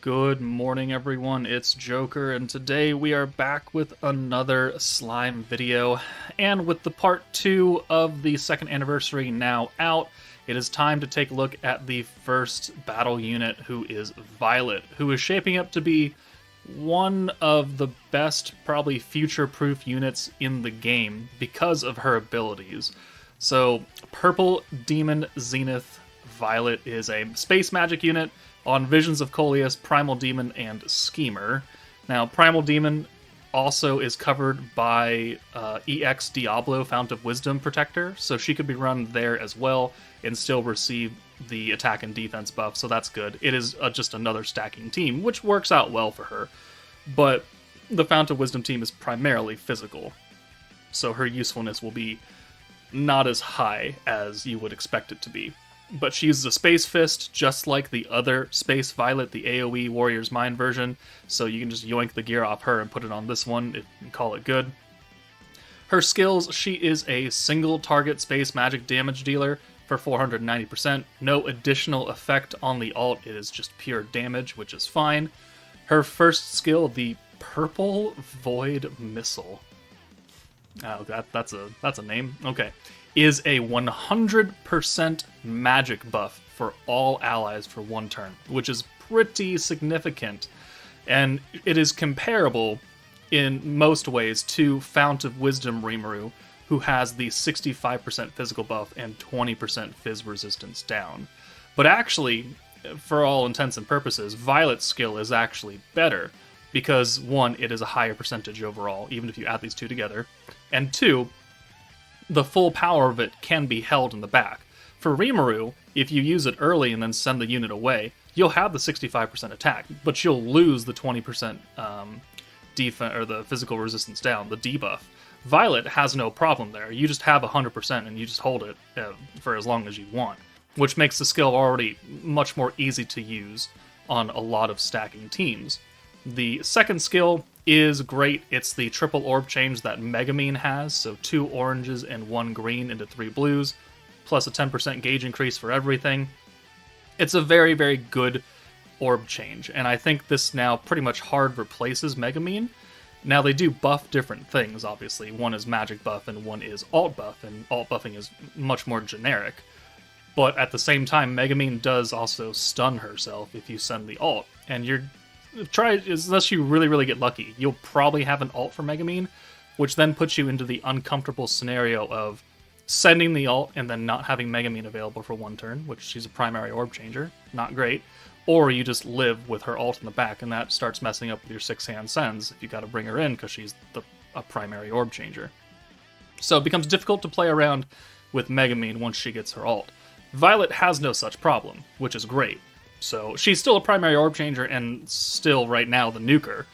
Good morning, everyone. It's Joker, and today we are back with another slime video. And with the part 2 of the second anniversary now out, it is time to take a look at the first battle unit, who is Violet, who is shaping up to be one of the best, probably future-proof units in the game because of her abilities. So, Purple Demon Zenith Violet is a space magic unit on Visions of Coleus, Primal Demon, and Schemer. Now, Primal Demon also is covered by EX Diablo Fount of Wisdom Protector, so she could be run there as well and still receive the attack and defense buff, so that's good. It is just another stacking team, which works out well for her. But the Fount of Wisdom team is primarily physical, so her usefulness will be not as high as you would expect it to be. But she uses a Space Fist, just like the other Space Violet, the AoE Warrior's Mind version, so you can just yoink the gear off her and put it on this one and call it good. Her skills, she is a single target space magic damage dealer for 490%. No additional effect on the ult, it is just pure damage, which is fine. Her first skill, the Purple Void Missile. Oh, that's a name? Okay. Is a 100% magic buff for all allies for one turn, which is pretty significant. And it is comparable in most ways to Fount of Wisdom Rimuru, who has the 65% physical buff and 20% phys resistance down. But actually, for all intents and purposes, Violet's skill is actually better, because one, it is a higher percentage overall, even if you add these two together, and two, the full power of it can be held in the back. For Rimuru, if you use it early and then send the unit away, you'll have the 65% attack, but you'll lose the 20% defense or the physical resistance down, the debuff. Violet has no problem there. You just have 100% and you just hold it for as long as you want, which makes the skill already much more easy to use on a lot of stacking teams. The second skill is great. It's the triple orb change that Megamine has, so 2 oranges and 1 green into 3 blues, plus a 10% gauge increase for everything. It's a very, very good orb change, and I think this now pretty much hard replaces Megamine. Now, they do buff different things, obviously. One is magic buff and one is alt buff, and alt buffing is much more generic. But at the same time, Megamine does also stun herself if you send the alt, and unless you really, really get lucky, you'll probably have an ult for Megamine, which then puts you into the uncomfortable scenario of sending the ult and then not having Megamine available for one turn, which she's a primary orb changer, not great, or you just live with her ult in the back, and that starts messing up with your 6-hand sends if you gotta bring her in because she's a primary orb changer. So it becomes difficult to play around with Megamine once she gets her ult. Violet has no such problem, which is great. So she's still a primary orb changer and still right now the nuker,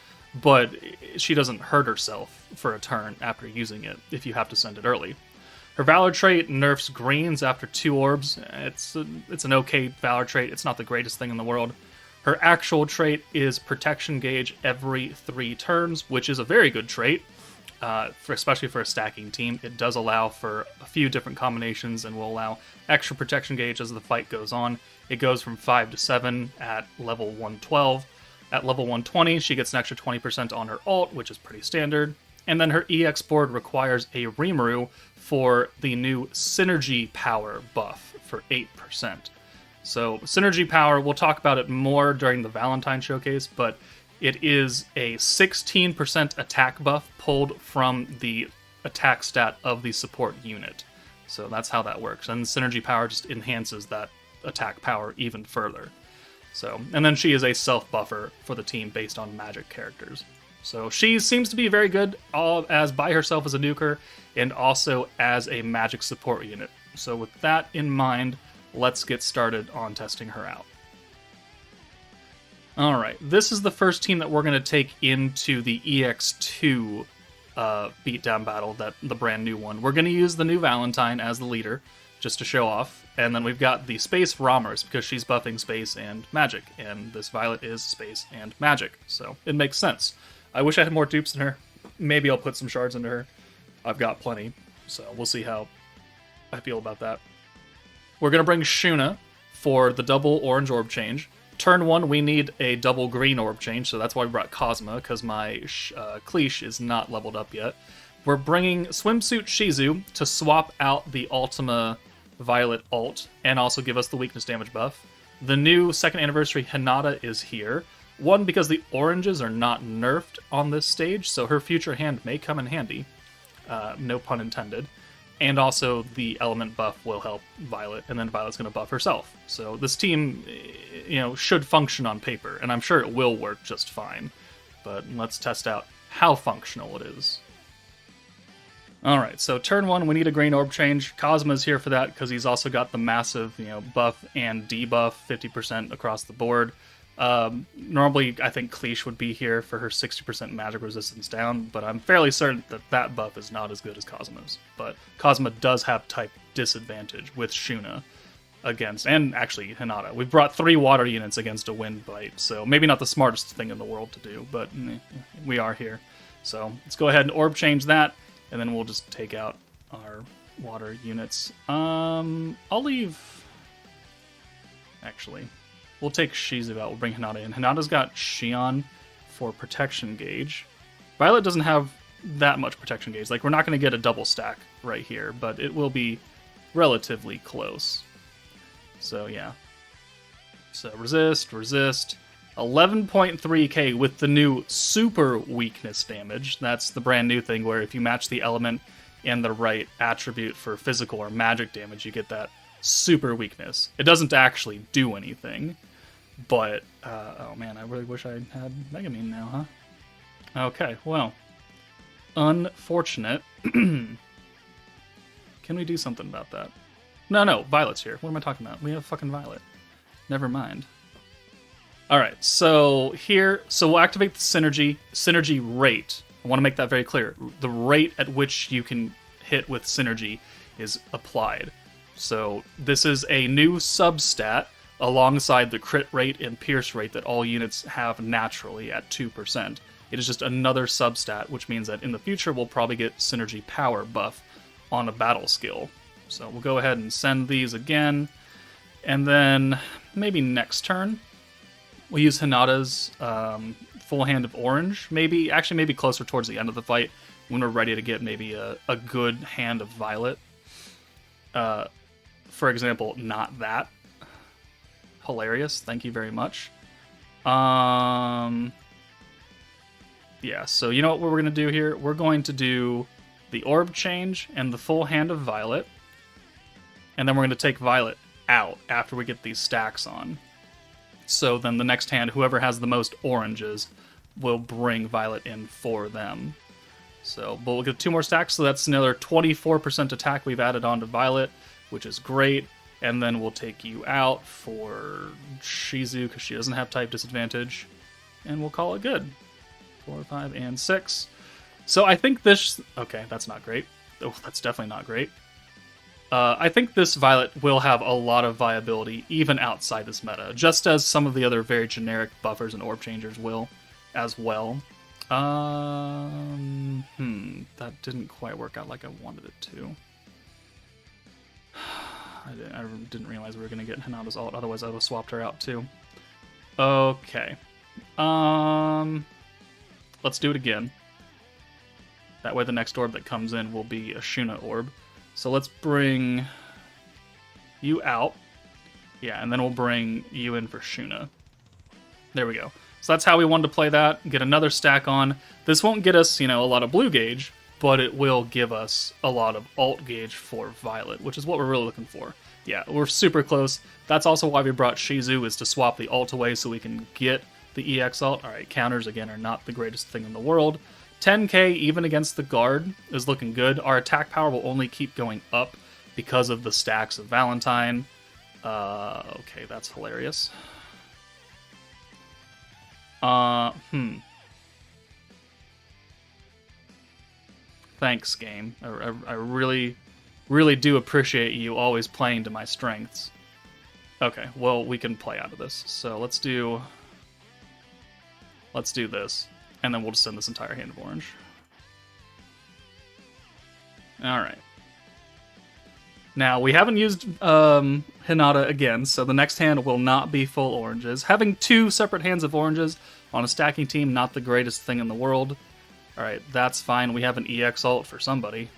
but she doesn't hurt herself for a turn after using it if you have to send it early. Her Valor trait nerfs greens after 2 orbs. It's an okay Valor trait. It's not the greatest thing in the world. Her actual trait is Protection Gauge every 3 turns, which is a very good trait, especially for a stacking team. It does allow for a few different combinations and will allow extra Protection Gauge as the fight goes on. It goes from 5 to 7 at level 112. At level 120, she gets an extra 20% on her ult, which is pretty standard. And then her EX board requires a Rimuru for the new Synergy Power buff for 8%. So, Synergy Power, we'll talk about it more during the Valentine showcase, but it is a 16% attack buff pulled from the attack stat of the support unit. So that's how that works. And Synergy Power just enhances that attack power even further. So, and then she is a self-buffer for the team based on magic characters. So she seems to be very good as by herself as a nuker and also as a magic support unit. So with that in mind, let's get started on testing her out. Alright, this is the first team that we're going to take into the EX2 beatdown battle, the brand new one. We're going to use the new Valentine as the leader, just to show off. And then we've got the Space Rammers, because she's buffing space and magic, and this Violet is space and magic, so it makes sense. I wish I had more dupes in her. Maybe I'll put some shards into her. I've got plenty, so we'll see how I feel about that. We're going to bring Shuna for the double orange orb change. Turn 1, we need a double green orb change, so that's why we brought Cosma, because my Cleash is not leveled up yet. We're bringing Swimsuit Shizu to swap out the Ultima Violet ult, and also give us the weakness damage buff. The new 2nd anniversary Hinata is here. One, because the oranges are not nerfed on this stage, so her future hand may come in handy. No pun intended. And also, the element buff will help Violet, and then Violet's going to buff herself. So this team, should function on paper, and I'm sure it will work just fine. But let's test out how functional it is. Alright, so turn 1, we need a green orb change. Cosma's here for that, because he's also got the massive, buff and debuff, 50% across the board. Normally, I think Cleash would be here for her 60% magic resistance down, but I'm fairly certain that that buff is not as good as Cosmo's. But Cosmo does have type disadvantage with Shuna against, and actually Hinata. We've brought 3 water units against a wind bite, so maybe not the smartest thing in the world to do, but we are here. So let's go ahead and orb change that, and then we'll just take out our water units. I'll leave... Actually... We'll take Shizu out, we'll bring Hinata in. Hinata's got Shion for protection gauge. Violet doesn't have that much protection gauge. Like, we're not going to get a double stack right here, but it will be relatively close. So, yeah. So, resist. 11.3k with the new super weakness damage. That's the brand new thing where if you match the element and the right attribute for physical or magic damage, you get that super weakness. It doesn't actually do anything, but oh man, I really wish I had Megamine now, huh? Okay, well, unfortunate. Can we do something about that? No, Violet's here. What am I talking about? We have fucking Violet. Never mind. Alright, so here, so we'll activate the synergy rate. I want to make that very clear. The rate at which you can hit with synergy is applied. So this is a new substat alongside the crit rate and pierce rate that all units have naturally at 2%. It is just another substat, which means that in the future we'll probably get synergy power buff on a battle skill. So we'll go ahead and send these again, and then maybe next turn we'll use Hinata's full hand of orange. Maybe closer towards the end of the fight when we're ready to get maybe a good hand of Violet. For example, not that. Hilarious. Thank you very much. Yeah, so you know what we're going to do here? We're going to do the orb change and the full hand of Violet. And then we're going to take Violet out after we get these stacks on. So then the next hand, whoever has the most oranges will bring Violet in for them. So, but we'll get 2 more stacks, so that's another 24% attack we've added on to Violet, which is great. And then we'll take you out for Shizu, because she doesn't have type disadvantage. And we'll call it good. 4, 5, and 6. So I think this... Okay, that's not great. Oh, that's definitely not great. I think this Violet will have a lot of viability, even outside this meta, just as some of the other very generic buffers and orb changers will, as well. That didn't quite work out like I wanted it to. I didn't realize we were going to get Hinata's ult, otherwise I would have swapped her out too. Okay. Let's do it again. That way the next orb that comes in will be a Shuna orb. So let's bring you out. Yeah, and then we'll bring you in for Shuna. There we go. So that's how we wanted to play that. Get another stack on. This won't get us, a lot of blue gauge, but it will give us a lot of alt gauge for Violet, which is what we're really looking for. Yeah, we're super close. That's also why we brought Shizu, is to swap the alt away so we can get the EX alt. Alright, counters, again, are not the greatest thing in the world. 10k, even against the guard, is looking good. Our attack power will only keep going up because of the stacks of Valentine. Okay, that's hilarious. Thanks, game. I really, really do appreciate you always playing to my strengths. Okay, well, we can play out of this. So let's do this, and then we'll just send this entire hand of orange. Alright. Now, we haven't used Hinata again, so the next hand will not be full oranges. Having 2 separate hands of oranges on a stacking team, not the greatest thing in the world. Alright, that's fine. We have an EX ult for somebody.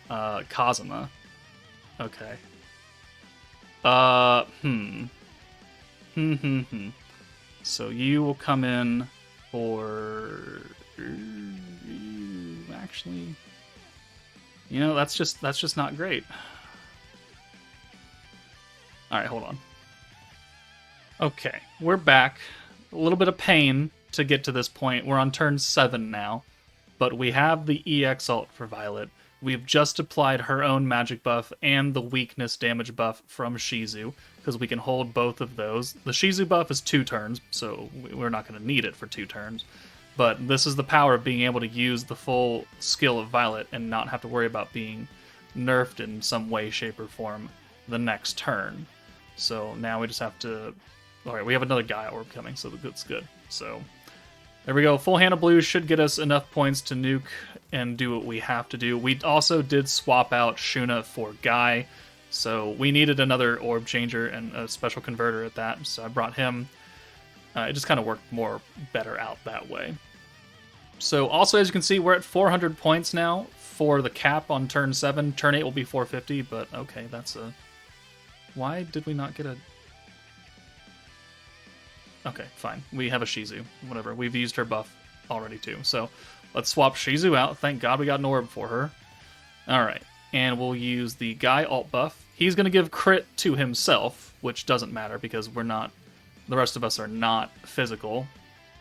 Kazuma. Okay. So you will come in for... Actually... You know, that's just not great. Alright, hold on. Okay, we're back. A little bit of pain to get to this point. We're on turn 7 now. But we have the EX ult for Violet. We've just applied her own magic buff and the weakness damage buff from Shizu, because we can hold both of those. The Shizu buff is 2 turns, so we're not going to need it for 2 turns. But this is the power of being able to use the full skill of Violet and not have to worry about being nerfed in some way, shape, or form the next turn. So now we just have to... Alright, we have another Gaia Orb coming, so that's good. So there we go. Full hand of blue should get us enough points to nuke and do what we have to do. We also did swap out Shuna for Guy, so we needed another orb changer and a special converter at that, so I brought him. It just kind of worked better out that way. So also, as you can see, we're at 400 points now for the cap on turn 7. Turn 8 will be 450, but okay, that's a... Why did we not get a... Okay, fine. We have a Shizu. Whatever. We've used her buff already too. So let's swap Shizu out. Thank God we got an orb for her. Alright. And we'll use the Guy alt buff. He's going to give crit to himself, which doesn't matter because we're not... The rest of us are not physical,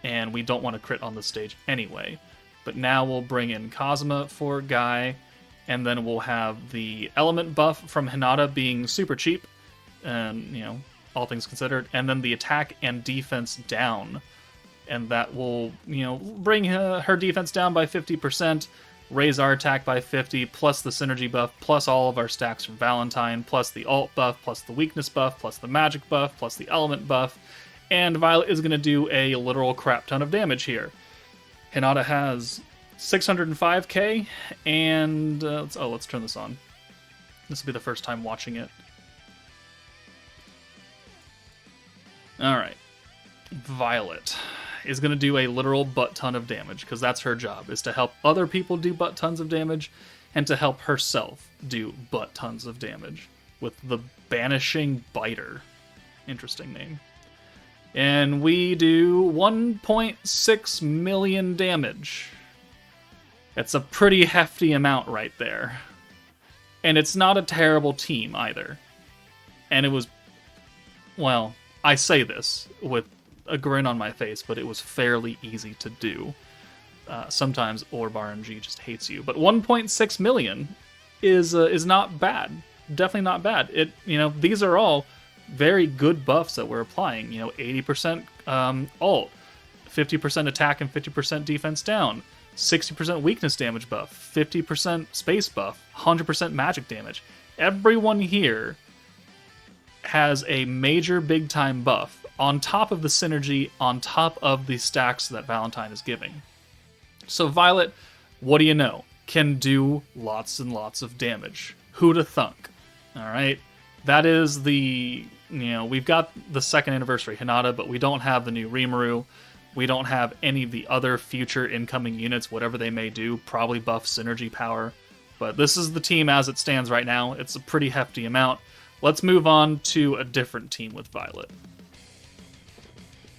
and we don't want to crit on this stage anyway. But now we'll bring in Kazuma for Guy, and then we'll have the element buff from Hinata being super cheap, and, you know, all things considered, and then the attack and defense down. And that will, you know, bring her defense down by 50%, raise our attack by 50, plus the synergy buff, plus all of our stacks from Valentine, plus the alt buff, plus the weakness buff, plus the magic buff, plus the element buff. And Violet is going to do a literal crap ton of damage here. Hinata has 605k, and let's turn this on. This will be the first time watching it. Alright. Violet is going to do a literal butt ton of damage, because that's her job, is to help other people do butt tons of damage, and to help herself do butt tons of damage, with the Banishing Biter. Interesting name. And we do 1.6 million damage. It's a pretty hefty amount right there. And it's not a terrible team either. And it was, well, I say this with a grin on my face, but it was fairly easy to do. Sometimes Orb RNG just hates you. But 1.6 million is not bad. Definitely not bad. These are all very good buffs that we're applying. 80% ult, 50% attack and 50% defense down, 60% weakness damage buff, 50% space buff, 100% magic damage. Everyone here has a major big time buff on top of the synergy, on top of the stacks that Valentine is giving. So Violet, what do you know, can do lots and lots of damage. Who'da thunk? Alright? That is the, we've got the second anniversary Hinata, but we don't have the new Rimuru. We don't have any of the other future incoming units, whatever they may do, probably buff synergy power. But this is the team as it stands right now. It's a pretty hefty amount. Let's move on to a different team with Violet.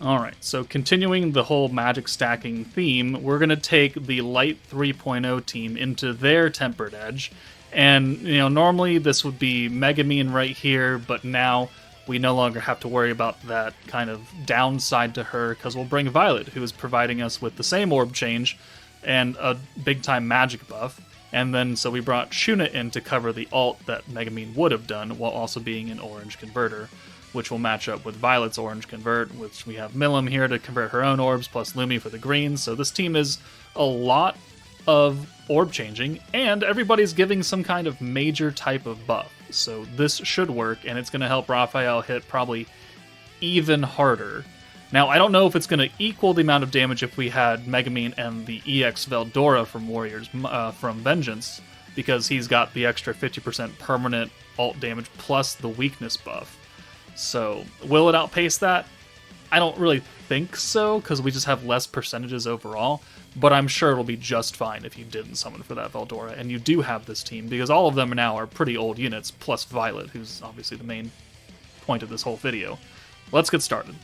Alright, so continuing the whole magic stacking theme, we're going to take the Light 3.0 team into their Tempered Edge. And, normally this would be Megumin right here, but now we no longer have to worry about that kind of downside to her, because we'll bring Violet, who is providing us with the same orb change and a big-time magic buff. And then, so we brought Shuna in to cover the ult that Megumin would have done, while also being an orange converter, which will match up with Violet's orange convert, which we have Milim here to convert her own orbs, plus Lumi for the greens. So this team is a lot of orb changing, and everybody's giving some kind of major type of buff. So this should work, and it's going to help Raphael hit probably even harder. Now, I don't know if it's going to equal the amount of damage if we had Megumin and the EX Veldora from Warriors, from Vengeance, because he's got the extra 50% permanent alt damage plus the weakness buff. So will it outpace that? I don't really think so, because we just have less percentages overall, but I'm sure it'll be just fine if you didn't summon for that Veldora, and you do have this team, because all of them now are pretty old units, plus Violet, who's obviously the main point of this whole video. Let's get started.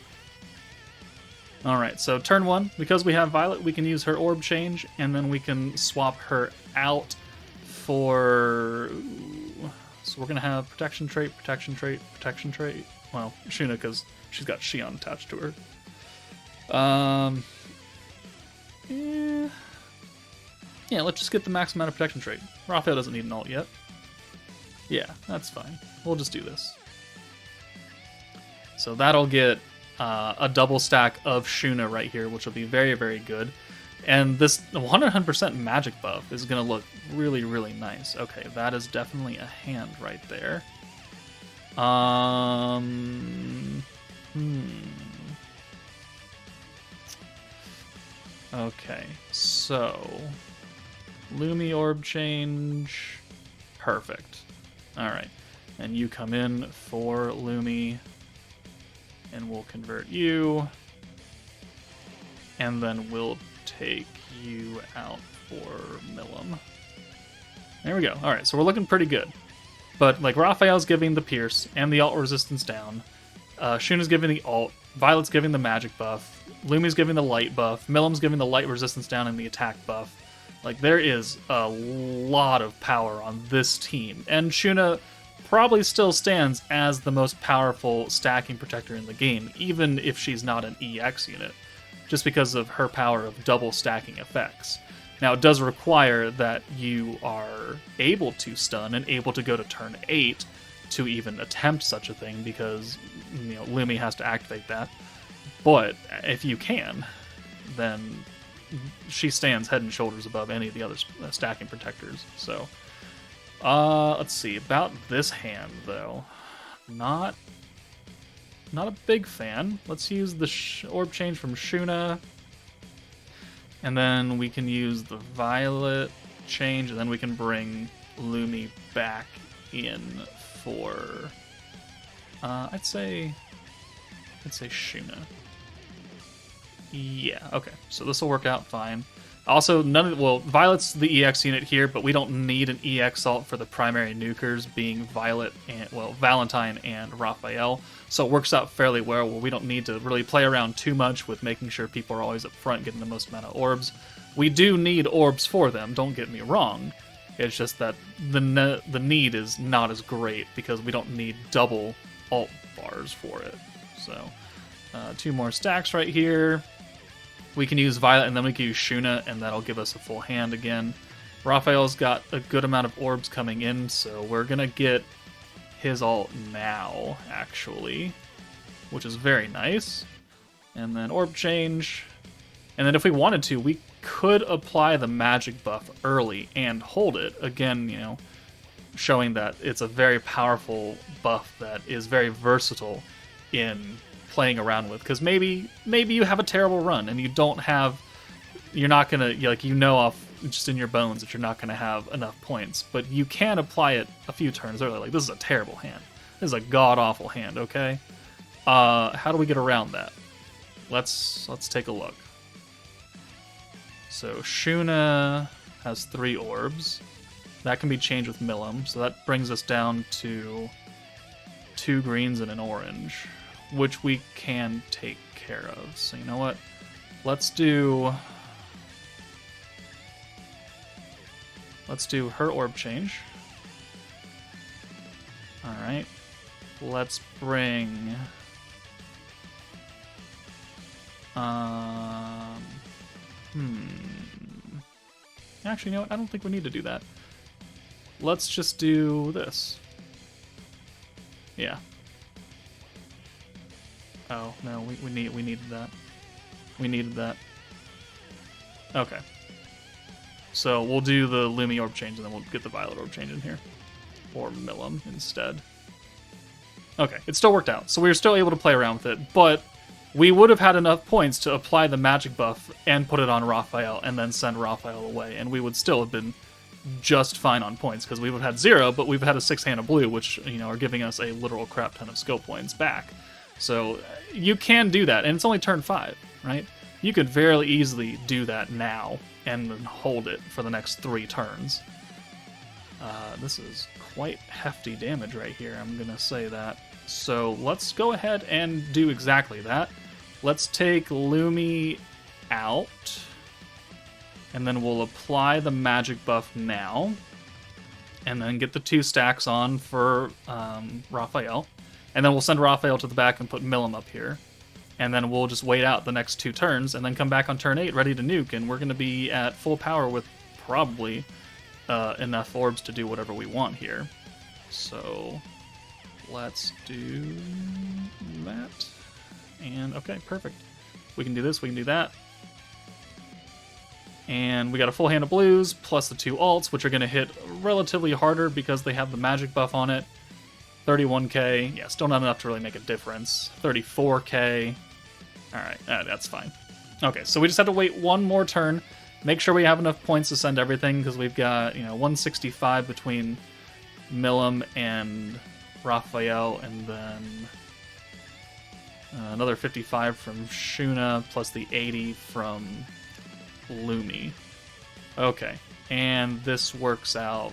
Alright, so turn 1, because we have Violet, we can use her Orb Change, and then we can swap her out for... So we're going to have Protection Trait, Protection Trait, Protection Trait. Well, Shuna, because she's got Shion attached to her. Yeah, let's just get the max amount of Protection Trait. Raphael doesn't need an ult yet. Yeah, that's fine. We'll just do this. So that'll get a double stack of Shuna right here, which will be very, very good. And this 100% magic buff is going to look really, really nice. Okay, that is definitely a hand right there. Okay, so Lumi Orb Change. Perfect. Alright, and you come in for Lumi, and we'll convert you, and then we'll take you out for Milim. There we go. Alright, so we're looking pretty good. But, like, Raphael's giving the Pierce and the alt resistance down. Shuna's giving the alt. Violet's giving the magic buff. Lumi's giving the light buff. Milim's giving the light resistance down and the attack buff. Like, there is a lot of power on this team. And Shuna probably still stands as the most powerful stacking protector in the game, even if she's not an EX unit, just because of her power of double stacking effects. Now, it does require that you are able to stun and able to go to turn 8 to even attempt such a thing, because, you know, Lumi has to activate that. But if you can, then she stands head and shoulders above any of the other stacking protectors. So, let's see. About this hand, though. Not a big fan. Let's use the Orb Change from Shuna. And then we can use the Violet Change, and then we can bring Lumi back in for, I'd say Shuna. Yeah, okay. So this will work out fine. Also, Violet's the EX unit here, but we don't need an EX alt for the primary nukers being Violet and, Valentine and Raphael. So it works out fairly well, where we don't need to really play around too much with making sure people are always up front getting the most amount of orbs. We do need orbs for them, don't get me wrong. It's just that the need is not as great, because we don't need double alt bars for it. So, 2 more stacks right here. We can use Violet, and then we can use Shuna, and that'll give us a full hand again. Raphael's got a good amount of orbs coming in, so we're going to get his ult now, actually, which is very nice. And then Orb Change. And then if we wanted to, we could apply the magic buff early and hold it. Again, you know, showing that it's a very powerful buff that is very versatile in playing around with, because maybe you have a terrible run and you're not gonna, like, you know off just in your bones that you're not gonna have enough points, but you can apply it a few turns early. Like, this is a terrible hand. This is a god-awful hand, okay? How do we get around that? Let's take a look. So Shuna has 3 orbs. That can be changed with Milim, so that brings us down to 2 greens and an orange, which we can take care of. So you know what? Let's do her Orb Change. Alright. Let's bring... Actually, you know what? I don't think we need to do that. Let's just do this. Yeah. Oh, no, we needed that. We needed that. Okay. So we'll do the Lumi Orb Change, and then we'll get the Violet Orb Change in here. Or Milim instead. Okay, it still worked out. So we were still able to play around with it, but we would have had enough points to apply the magic buff and put it on Raphael, and then send Raphael away, and we would still have been just fine on points, because we would have had 0, but we've had a 6 hand of blue, which, you know, are giving us a literal crap ton of skill points back. So you can do that, and it's only turn 5, right? You could very easily do that now and then hold it for the next 3 turns. This is quite hefty damage right here, I'm gonna say that. So let's go ahead and do exactly that. Let's take Lumi out, and then we'll apply the magic buff now, and then get the 2 stacks on for Raphael, and then we'll send Raphael to the back and put Milim up here, and then we'll just wait out the next 2 turns, and then come back on turn 8 ready to nuke, and we're going to be at full power with probably enough orbs to do whatever we want here. So let's do that, and okay, perfect. We can do this, we can do that. And we got a full hand of blues, plus the 2 alts, which are going to hit relatively harder because they have the magic buff on it. 31k, yeah, still not enough to really make a difference. 34k, alright, that's fine. Okay, so we just have to wait 1 more turn, make sure we have enough points to send everything, because we've got, you know, 165 between Milim and Raphael, and then another 55 from Shuna, plus the 80 from Lumi. Okay, and this works out.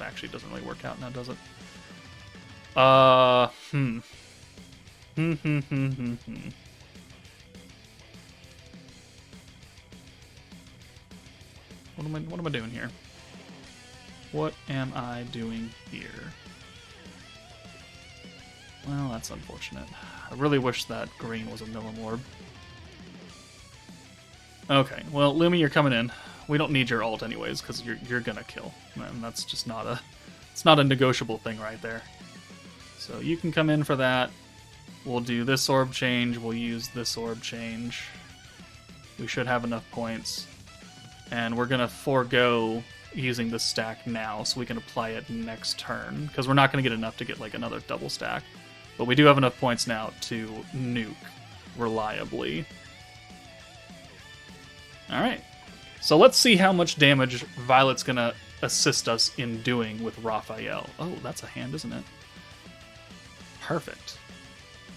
Actually, it doesn't really work out now, does it? What am I doing here? What am I doing here? Well, that's unfortunate. I really wish that green was a Milim orb. Okay, well, Lumi, you're coming in. We don't need your ult anyways, because you're gonna kill. And that's just not a negotiable thing right there. So you can come in for that. We'll do this orb change. We'll use this orb change. We should have enough points. And we're gonna forego using this stack now, so we can apply it next turn, because we're not gonna get enough to get like another double stack. But we do have enough points now to nuke reliably. Alright, so let's see how much damage Violet's gonna assist us in doing with Raphael. Oh, that's a hand, isn't it? Perfect.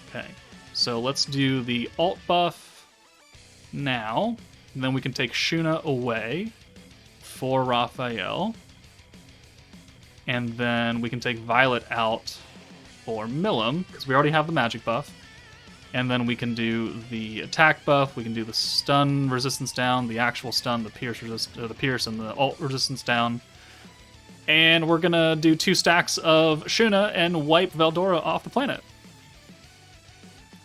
Okay, so let's do the alt buff now, and then we can take Shuna away for Raphael, and then we can take Violet out for Milim, because we already have the magic buff. And then we can do the attack buff, we can do the stun resistance down, the actual stun, the pierce and the ult resistance down. And we're gonna do 2 stacks of Shuna and wipe Veldora off the planet.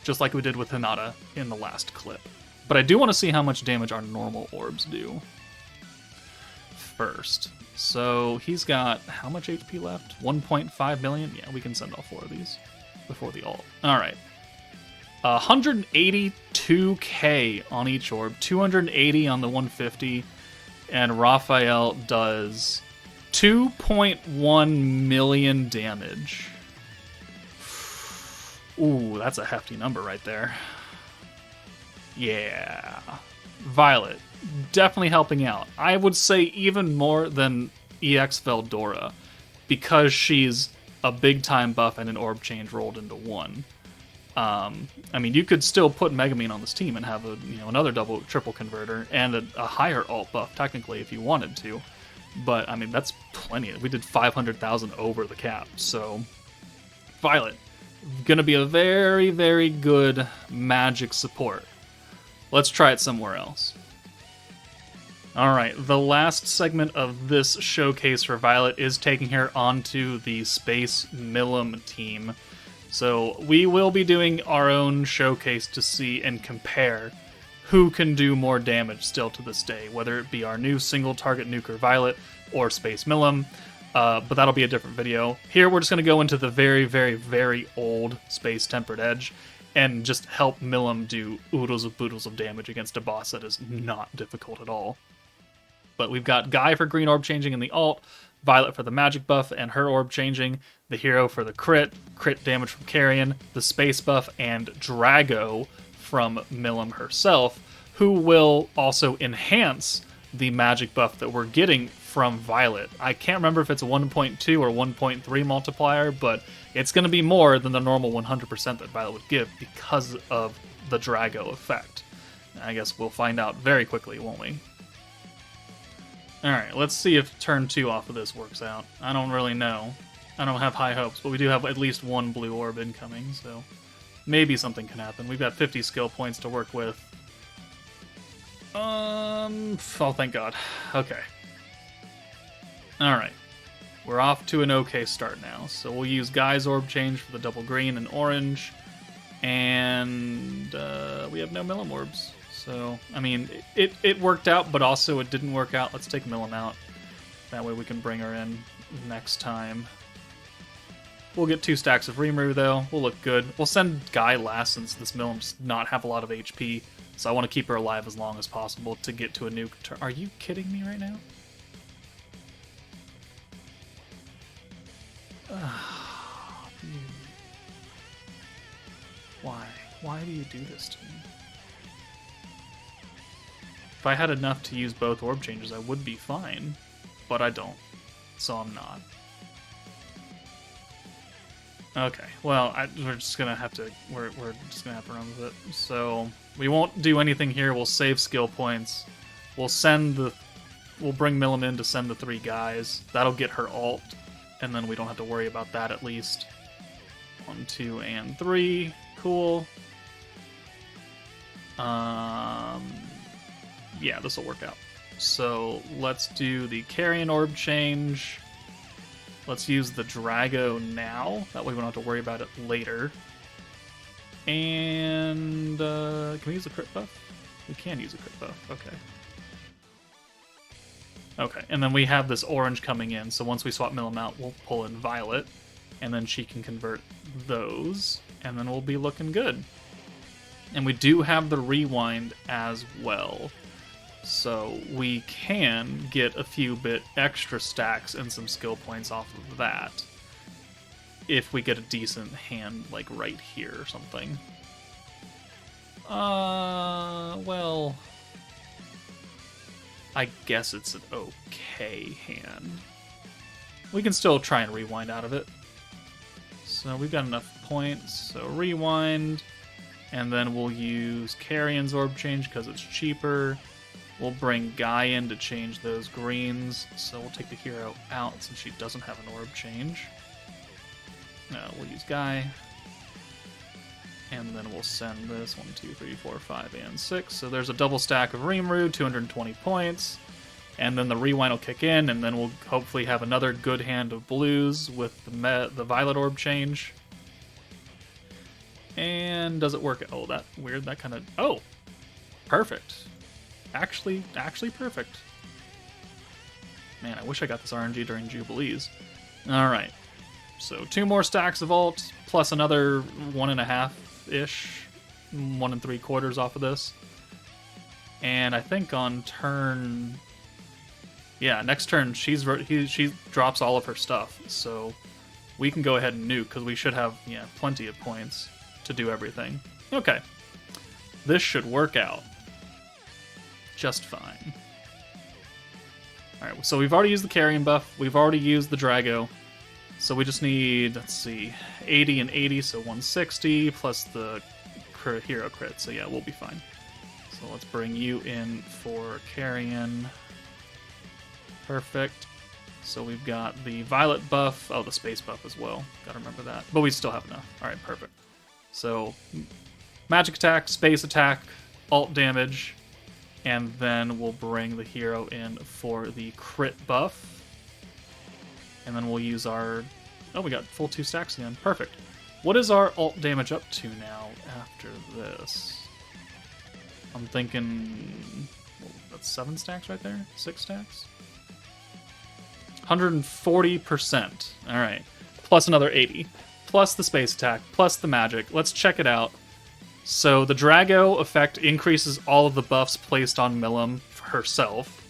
Just like we did with Hinata in the last clip. But I do want to see how much damage our normal orbs do first. So he's got how much HP left? 1.5 million? Yeah, we can send all 4 of these before the ult. Alright. 182k on each orb, 280 on the 150, and Raphael does 2.1 million damage. Ooh, that's a hefty number right there. Yeah. Violet, definitely helping out. I would say even more than EX Veldora, because she's a big-time buff and an orb change rolled into one. I mean, you could still put Megumin on this team and have another double, triple converter and a higher alt buff technically if you wanted to. But I mean, that's plenty. We did 500,000 over the cap. So Violet, gonna be a very, very good magic support. Let's try it somewhere else. Alright, the last segment of this showcase for Violet is taking her onto the Space Milim team. So we will be doing our own showcase to see and compare who can do more damage still to this day, whether it be our new single target nuker Violet or Space Milim, but that'll be a different video. Here we're just going to go into the very, very, very old Space Tempered Edge and just help Milim do oodles of boodles of damage against a boss that is not difficult at all. But we've got Guy for green orb changing in the alt, Violet for the magic buff and her orb changing, the hero for the crit damage from Carrion, the space buff, and Drago from Milim herself, who will also enhance the magic buff that we're getting from Violet. I can't remember if it's a 1.2 or 1.3 multiplier, but it's going to be more than the normal 100% that Violet would give because of the Drago effect. I guess we'll find out very quickly, won't we? Alright, let's see if turn 2 off of this works out. I don't really know. I don't have high hopes, but we do have at least one blue orb incoming, so maybe something can happen. We've got 50 skill points to work with. Oh, thank God. Okay. Alright. We're off to an okay start now. So we'll use Guy's Orb Change for the double green and orange. And we have no Milim Orbs. So, I mean, it worked out, but also it didn't work out. Let's take Milim out. That way we can bring her in next time. We'll get 2 stacks of Rimuru, though. We'll look good. We'll send Guy last since this Milim does not have a lot of HP. So I want to keep her alive as long as possible to get to a nuke turn. Are you kidding me right now? Why? Why do you do this to me? If I had enough to use both orb changes, I would be fine. But I don't. So I'm not. Okay, well, we're just gonna have to we're just gonna have to run with it. So we won't do anything here. We'll save skill points. We'll bring Milim in to send the 3 guys. That'll get her ult, and then we don't have to worry about that at least. 1, 2, and 3. Cool. Yeah, this will work out. So let's do the Carrion Orb change. Let's use the Drago now. That way we don't have to worry about it later. And can we use a crit buff? We can use a crit buff. Okay. Okay, and then we have this orange coming in. So once we swap Milim out, we'll pull in Violet. And then she can convert those. And then we'll be looking good. And we do have the rewind as well. So we can get a few bit extra stacks and some skill points off of that. If we get a decent hand, like right here or something. Well, I guess it's an okay hand. We can still try and rewind out of it. So we've got enough points. So rewind. And then we'll use Carrion's Orb Change because it's cheaper. We'll bring Guy in to change those greens. So we'll take the hero out since she doesn't have an orb change. No, we'll use Guy. And then we'll send this 1, 2, 3, 4, 5, and 6. So there's a double stack of Rimuru, 220 points. And then the rewind will kick in, and then we'll hopefully have another good hand of blues with the Violet Orb change. And does it work? Oh, that weird. That kind of... Oh! Perfect. Actually perfect. Man, I wish I got this RNG during Jubilees. Alright. So 2 more stacks of ult, plus another 1.5-ish, 1 3/4 off of this. And I think on turn... Yeah, next turn, she drops all of her stuff. So we can go ahead and nuke, because we should have plenty of points to do everything. Okay. This should work out just fine. Alright, so we've already used the Carrion buff. We've already used the Drago. So we just need, let's see, 80 and 80, so 160, plus the hero crit. So yeah, we'll be fine. So let's bring you in for Carrion. Perfect. So we've got the Violet buff. Oh, the space buff as well. Gotta remember that. But we still have enough. Alright, perfect. So, magic attack, space attack, ult damage, and then we'll bring the hero in for the crit buff. And then we'll use our... Oh, we got full 2 stacks again. Perfect. What is our ult damage up to now after this? I'm thinking... Well, that's 7 stacks right there? 6 stacks? 140%. Alright. Plus another 80. Plus the space attack. Plus the magic. Let's check it out. So the Drago effect increases all of the buffs placed on Milim herself.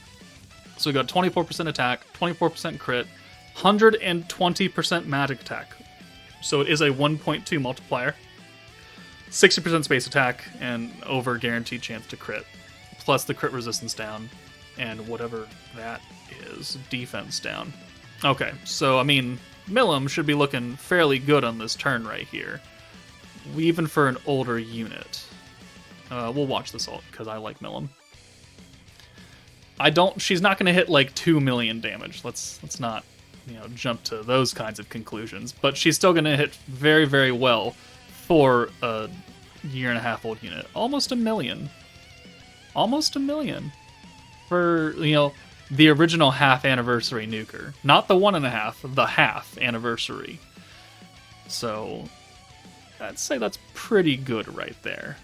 So we got 24% attack, 24% crit, 120% magic attack. So it is a 1.2 multiplier. 60% space attack, and over guaranteed chance to crit. Plus the crit resistance down. and whatever that is, defense down. Okay, so I mean, Milim should be looking fairly good on this turn right here, even for an older unit. We'll watch this ult because I like Milim. She's not going to hit like 2 million damage. Let's not, jump to those kinds of conclusions. But she's still going to hit very, very well for a 1.5 old unit. Almost 1 million. Almost 1 million for, the original half anniversary nuker. Not the 1.5, the half anniversary. So I'd say that's pretty good right there.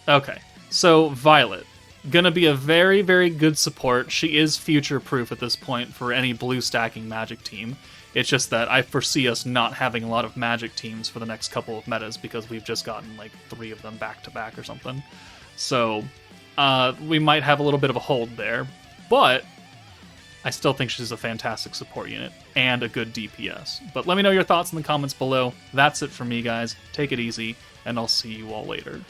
Okay, so Violet. Gonna be a very, very good support. She is future-proof at this point for any blue stacking Magic team. It's just that I foresee us not having a lot of Magic teams for the next couple of metas because we've just gotten like 3 of them back-to-back or something. So we might have a little bit of a hold there, but I still think she's a fantastic support unit and a good DPS. But let me know your thoughts in the comments below. That's it for me, guys. Take it easy, and I'll see you all later.